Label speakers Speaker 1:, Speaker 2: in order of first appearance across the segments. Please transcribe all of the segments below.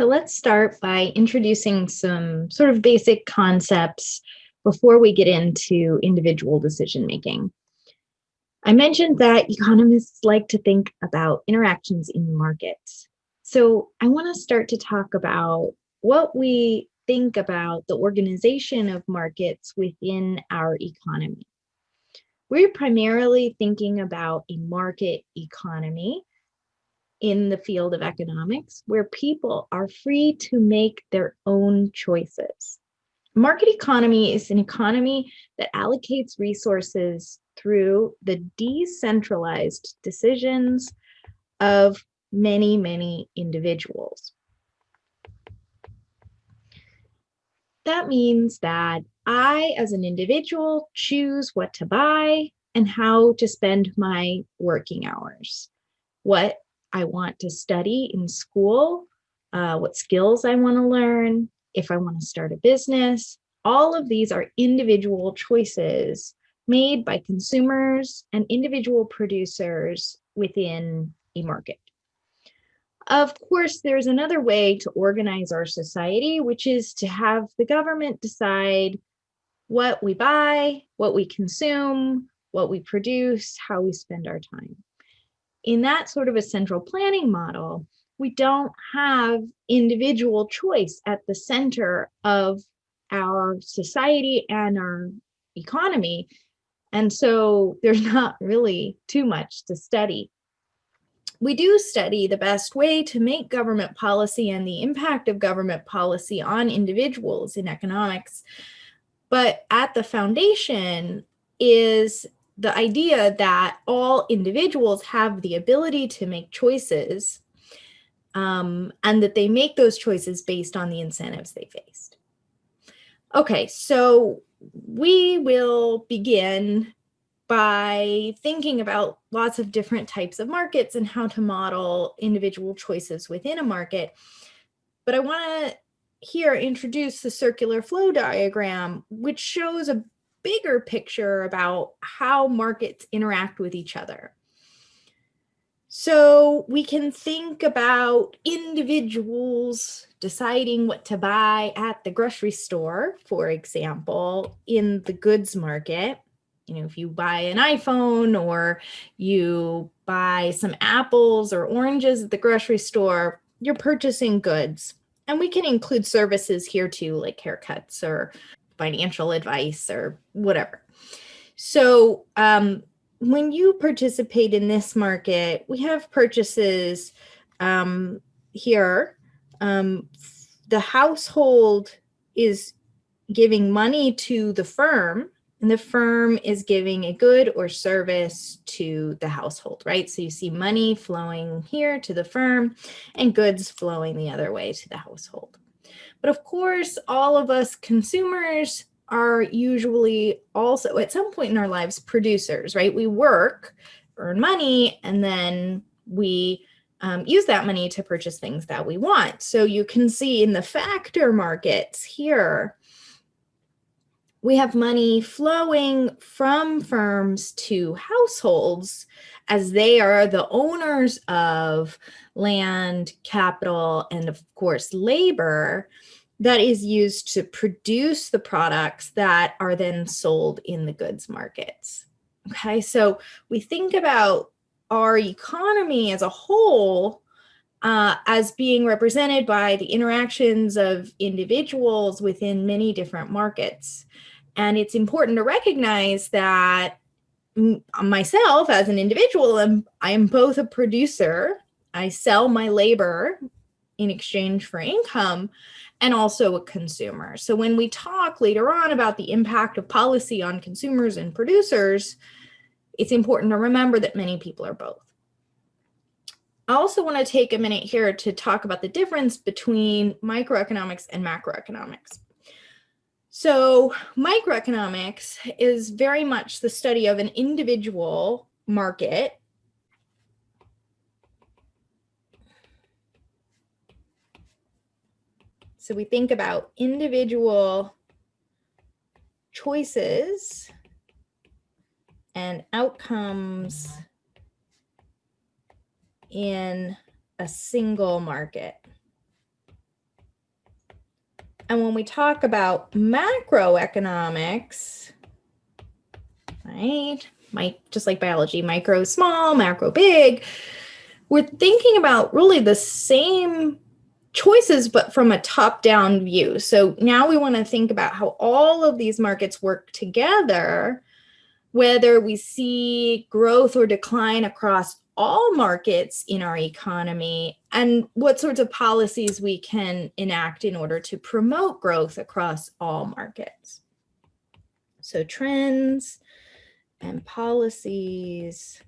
Speaker 1: So let's start by introducing some sort of basic concepts before we get into individual decision making. I mentioned that economists like to think about interactions in markets. So I want to start to talk about what we think about the organization of markets within our economy. We're primarily thinking about a market economy in the field of economics where people are free to make their own choices. Market economy is an economy that allocates resources through the decentralized decisions of many, many individuals. That means that I, as an individual, choose what to buy and how to spend my working hours, what I want to study in school, what skills I want to learn, if I want to start a business. All of these are individual choices made by consumers and individual producers within a market. Of course, there's another way to organize our society, which is to have the government decide what we buy, what we consume, what we produce, how we spend our time. In that sort of a central planning model, we don't have individual choice at the center of our society and our economy. And so there's not really too much to study. We do study the best way to make government policy and the impact of government policy on individuals in economics. But at the foundation is the idea that all individuals have the ability to make choices, and that they make those choices based on the incentives they faced. Okay, so we will begin by thinking about lots of different types of markets and how to model individual choices within a market. But I want to here introduce the circular flow diagram, which shows a bigger picture about how markets interact with each other. So we can think about individuals deciding what to buy at the grocery store, for example, in the goods market. You know, if you buy an iPhone or you buy some apples or oranges at the grocery store, you're purchasing goods. And we can include services here too, like haircuts or financial advice or whatever. So when you participate in this market, we have purchases here. The household is giving money to the firm, and the firm is giving a good or service to the household, right? So you see money flowing here to the firm and goods flowing the other way to the household. But of course, all of us consumers are usually also at some point in our lives producers, right? We work, earn money, and then we use that money to purchase things that we want. So you can see in the factor markets here, we have money flowing from firms to households as they are the owners of land, capital, and of course, labor that is used to produce the products that are then sold in the goods markets. Okay, so we think about our economy as a whole as being represented by the interactions of individuals within many different markets. And it's important to recognize that myself as an individual, I am both a producer, I sell my labor in exchange for income, and also a consumer. So when we talk later on about the impact of policy on consumers and producers, it's important to remember that many people are both. I also want to take a minute here to talk about the difference between microeconomics and macroeconomics. So microeconomics is very much the study of an individual market. So we think about individual choices and outcomes in a single market. And when we talk about macroeconomics, right, just like biology, micro small, macro big, we're thinking about really the same choices, but from a top-down view. So now we want to think about how all of these markets work together, whether we see growth or decline across all markets in our economy, and what sorts of policies we can enact in order to promote growth across all markets. So trends and policies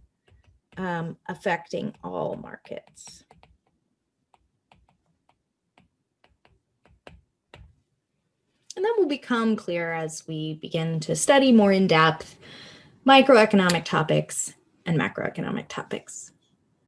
Speaker 1: affecting all markets. And that will become clear as we begin to study more in depth microeconomic topics and macroeconomic topics.